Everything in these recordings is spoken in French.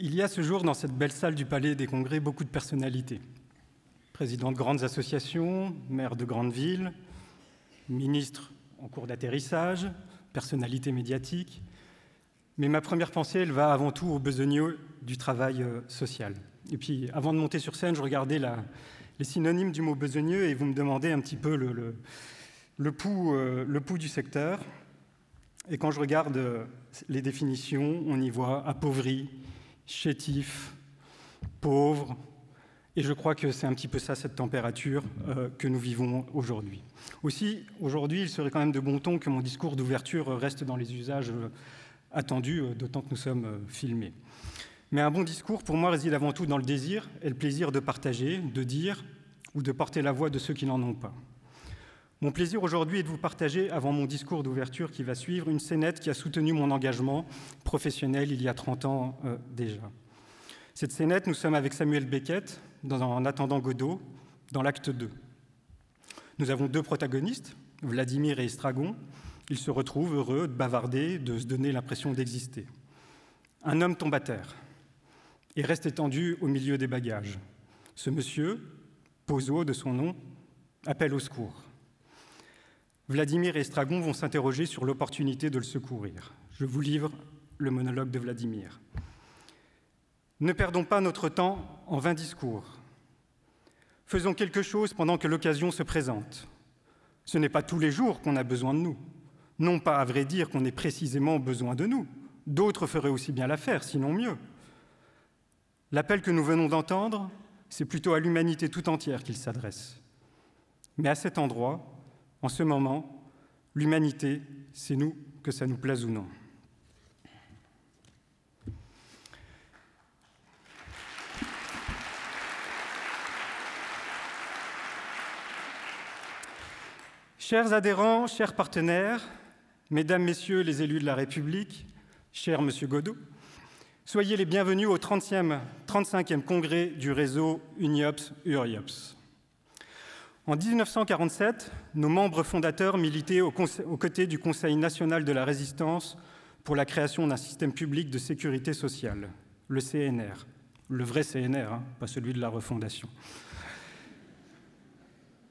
Il y a ce jour dans cette belle salle du Palais des Congrès beaucoup de personnalités. Présidents de grandes associations, maires de grandes villes, ministres en cours d'atterrissage, personnalités médiatiques. Mais ma première pensée, elle va avant tout aux besogneux du travail social. Et puis, avant de monter sur scène, je regardais les synonymes du mot besogneux et vous me demandez un petit peu le pouls du secteur. Et quand je regarde les définitions, on y voit appauvri, chétif, pauvre. Et je crois que c'est un petit peu ça, cette température que nous vivons aujourd'hui. Aussi, aujourd'hui, il serait quand même de bon ton que mon discours d'ouverture reste dans les usages attendus, d'autant que nous sommes filmés. Mais un bon discours, pour moi, réside avant tout dans le désir et le plaisir de partager, de dire ou de porter la voix de ceux qui n'en ont pas. Mon plaisir aujourd'hui est de vous partager, avant mon discours d'ouverture qui va suivre, une scénette qui a soutenu mon engagement professionnel il y a 30 ans déjà. Cette scénette, nous sommes avec Samuel Beckett, dans En attendant Godot, dans l'acte 2. Nous avons deux protagonistes, Vladimir et Estragon. Ils se retrouvent heureux de bavarder, de se donner l'impression d'exister. Un homme tombe à terre et reste étendu au milieu des bagages. Ce monsieur, Pozo de son nom, appelle au secours. Vladimir et Estragon vont s'interroger sur l'opportunité de le secourir. Je vous livre le monologue de Vladimir. Ne perdons pas notre temps en vains discours. Faisons quelque chose pendant que l'occasion se présente. Ce n'est pas tous les jours qu'on a besoin de nous. Non pas, à vrai dire, qu'on ait précisément besoin de nous. D'autres feraient aussi bien l'affaire, sinon mieux. L'appel que nous venons d'entendre, c'est plutôt à l'humanité tout entière qu'il s'adresse. Mais à cet endroit, en ce moment, l'humanité, c'est nous, que ça nous plaise ou non. Chers adhérents, chers partenaires, mesdames, messieurs les élus de la République, cher monsieur Godot, soyez les bienvenus au 35e congrès du réseau UNIOPS-URIOPS. En 1947, nos membres fondateurs militaient aux côtés du Conseil national de la résistance pour la création d'un système public de sécurité sociale, le CNR, le vrai CNR, pas celui de la refondation.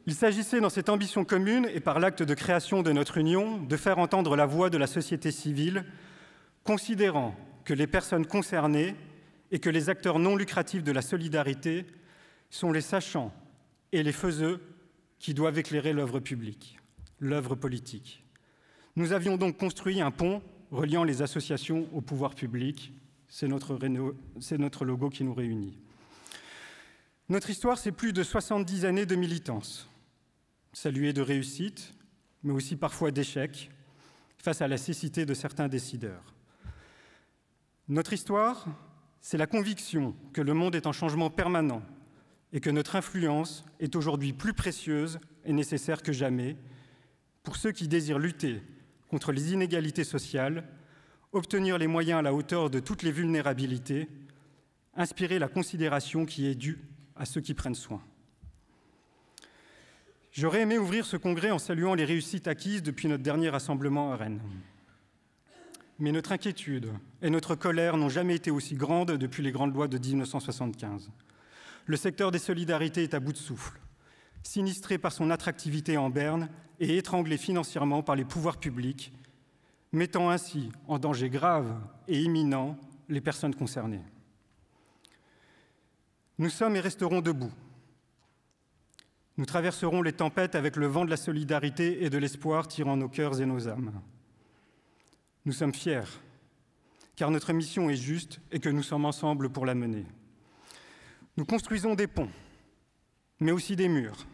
Il s'agissait dans cette ambition commune et par l'acte de création de notre union de faire entendre la voix de la société civile, considérant que les personnes concernées et que les acteurs non lucratifs de la solidarité sont les sachants et les faiseux qui doivent éclairer l'œuvre publique, l'œuvre politique. Nous avions donc construit un pont reliant les associations au pouvoir public. C'est notre logo qui nous réunit. Notre histoire, c'est plus de 70 années de militance, saluée de réussites, mais aussi parfois d'échecs, face à la cécité de certains décideurs. Notre histoire, c'est la conviction que le monde est en changement permanent et que notre influence est aujourd'hui plus précieuse et nécessaire que jamais pour ceux qui désirent lutter contre les inégalités sociales, obtenir les moyens à la hauteur de toutes les vulnérabilités, inspirer la considération qui est due à ceux qui prennent soin. J'aurais aimé ouvrir ce congrès en saluant les réussites acquises depuis notre dernier rassemblement à Rennes. Mais notre inquiétude et notre colère n'ont jamais été aussi grandes depuis les grandes lois de 1975. Le secteur des solidarités est à bout de souffle, sinistré par son attractivité en berne et étranglé financièrement par les pouvoirs publics, mettant ainsi en danger grave et imminent les personnes concernées. Nous sommes et resterons debout. Nous traverserons les tempêtes avec le vent de la solidarité et de l'espoir tirant nos cœurs et nos âmes. Nous sommes fiers, car notre mission est juste et que nous sommes ensemble pour la mener. Nous construisons des ponts, mais aussi des murs,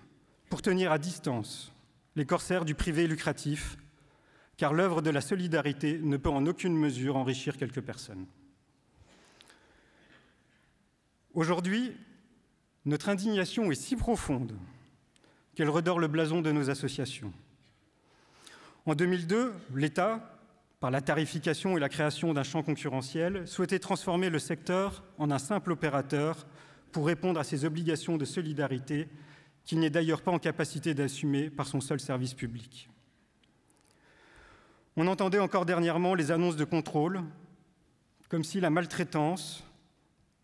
pour tenir à distance les corsaires du privé lucratif, car l'œuvre de la solidarité ne peut en aucune mesure enrichir quelques personnes. Aujourd'hui, notre indignation est si profonde qu'elle redore le blason de nos associations. En 2002, l'État, par la tarification et la création d'un champ concurrentiel, souhaitait transformer le secteur en un simple opérateur pour répondre à ses obligations de solidarité qu'il n'est d'ailleurs pas en capacité d'assumer par son seul service public. On entendait encore dernièrement les annonces de contrôle, comme si la maltraitance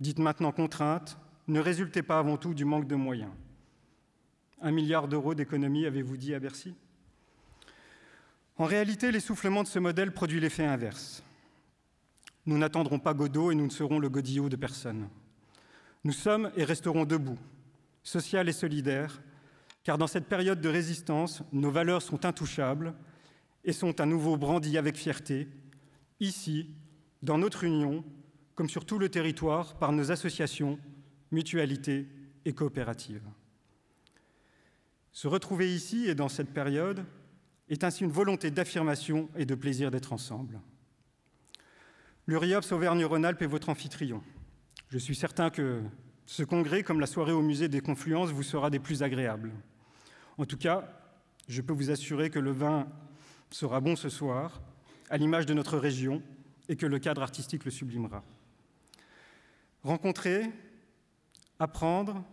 dites maintenant contraintes, ne résultait pas avant tout du manque de moyens. 1 milliard d'euros d'économies, avez-vous dit à Bercy? En réalité, l'essoufflement de ce modèle produit l'effet inverse. Nous n'attendrons pas Godot et nous ne serons le godillot de personne. Nous sommes et resterons debout, social et solidaires, car dans cette période de résistance, nos valeurs sont intouchables et sont à nouveau brandies avec fierté, ici, dans notre union, comme sur tout le territoire, par nos associations, mutualités et coopératives. Se retrouver ici et dans cette période est ainsi une volonté d'affirmation et de plaisir d'être ensemble. L'Uriops Auvergne-Rhône-Alpes est votre amphitryon. Je suis certain que ce congrès, comme la soirée au musée des Confluences, vous sera des plus agréables. En tout cas, je peux vous assurer que le vin sera bon ce soir, à l'image de notre région, et que le cadre artistique le sublimera. Rencontrer, apprendre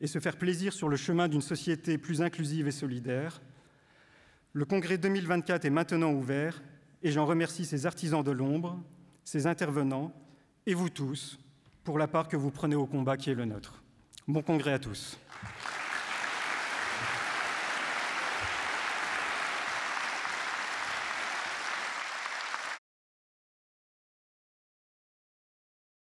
et se faire plaisir sur le chemin d'une société plus inclusive et solidaire. Le congrès 2024 est maintenant ouvert et j'en remercie ces artisans de l'ombre, ces intervenants et vous tous pour la part que vous prenez au combat qui est le nôtre. Bon congrès à tous.